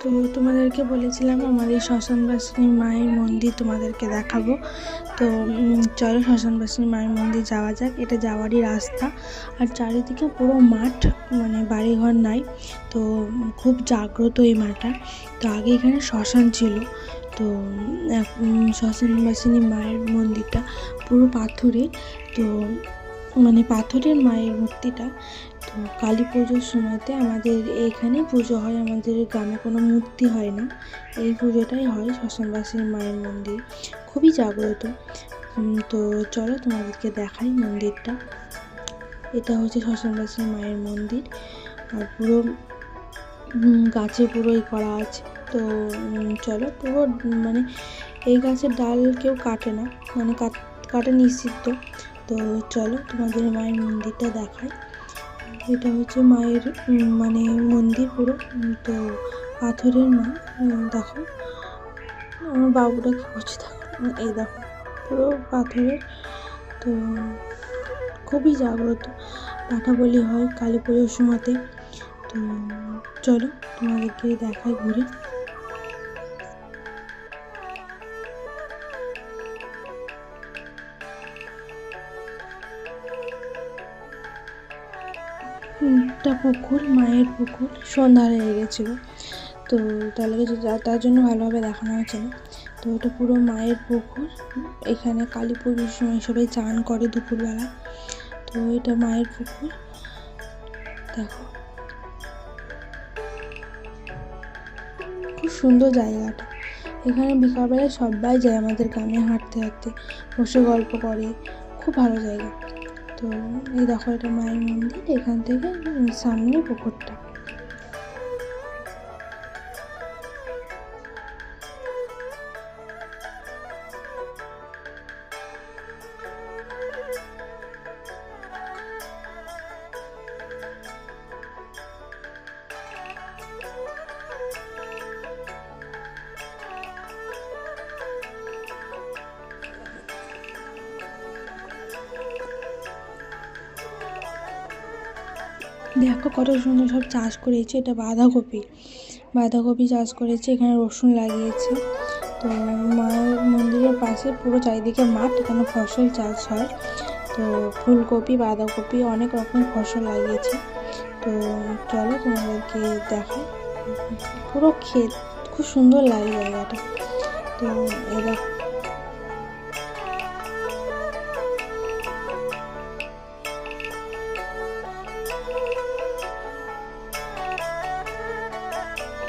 তো তোমাদেরকে বলেছিলাম আমাদের শ্মশানবাসিনী মায়ের মন্দির তোমাদেরকে দেখাবো। তো চলো শ্মশানবাসিনী মায়ের মন্দির যাওয়া যাক। এটা যাওয়ারই রাস্তা, আর চারিদিকে পুরো মাঠ, মানে বাড়িঘর নাই। তো খুব জাগ্রত এই মাঠটা। তো আগে এখানে শ্মশান ছিল। তো শ্মশানবাসিনী মায়ের মন্দিরটা পুরো পাথরের। তো মানে পাথরের মায়ের মূর্তিটা। তো কালী পুজোর সময়তে আমাদের এখানে পুজো হয়, আমাদের গ্রামে কোনো মূর্তি হয় না, এই পুজোটাই হয় শ্মশানবাসীর মায়ের মন্দির, খুবই জাগ্রত। তো চলো তোমাদেরকে দেখাই মন্দিরটা। এটা হচ্ছে শ্মশানবাসীর মায়ের মন্দির, আর পুরো গাছে পুরো করা আছে। তো চলো, পুরো মানে এই গাছের ডাল কেউ কাটে না, মানে কাটা নিষিদ্ধ। তো চলো তোমাদের মায়ের মন্দিরটা দেখাই। এটা হচ্ছে মায়ের মানে মন্দির পুরো। তো পাথরের মা। দেখো আমার বাবুটা কী করছে, দেখো এই দেখো পুরো পাথরের। তো খুবই জাগ্রত, পাঠা বলি হয় কালী পুজোর সময়তে। তো চলো তোমাদেরকে দেখাই ঘুরে। একটা পুকুর, মায়ের পুকুর, সন্ধ্যা হয়ে গেছিলো। তো তার জন্য ভালোভাবে দেখানো হচ্ছে না। তো এটা পুরো মায়ের পুকুর। এখানে কালী পুজোর সময় সবাই চান করে দুপুরবেলা। তো এটা মায়ের পুকুর, দেখো খুব সুন্দর জায়গাটা। এখানে বিকালবেলায় সবাই যায় আমাদের গ্রামে হাঁটতে হাঁটতে, বসে গল্প করে, খুব ভালো জায়গা। তো এই দেখো এটা মায়ের মন্দির, এখান থেকে সামনে পুকুরটা। দেখো কত সুন্দর সব চাষ করেছে। এটা বাঁধাকপি চাষ করেছে, এখানে রসুন লাগিয়েছে। তো মায়ের মন্দিরের পাশে পুরো চারিদিকে মাঠ, এখানে ফসল চাষ হয়। তো ফুলকপি, বাঁধাকপি, অনেক রকম ফসল লাগিয়েছে। তো চলো তোমাদেরকে দেখাই, পুরো ক্ষেত, খুব সুন্দর লাগে জায়গাটা। তো এই দেখো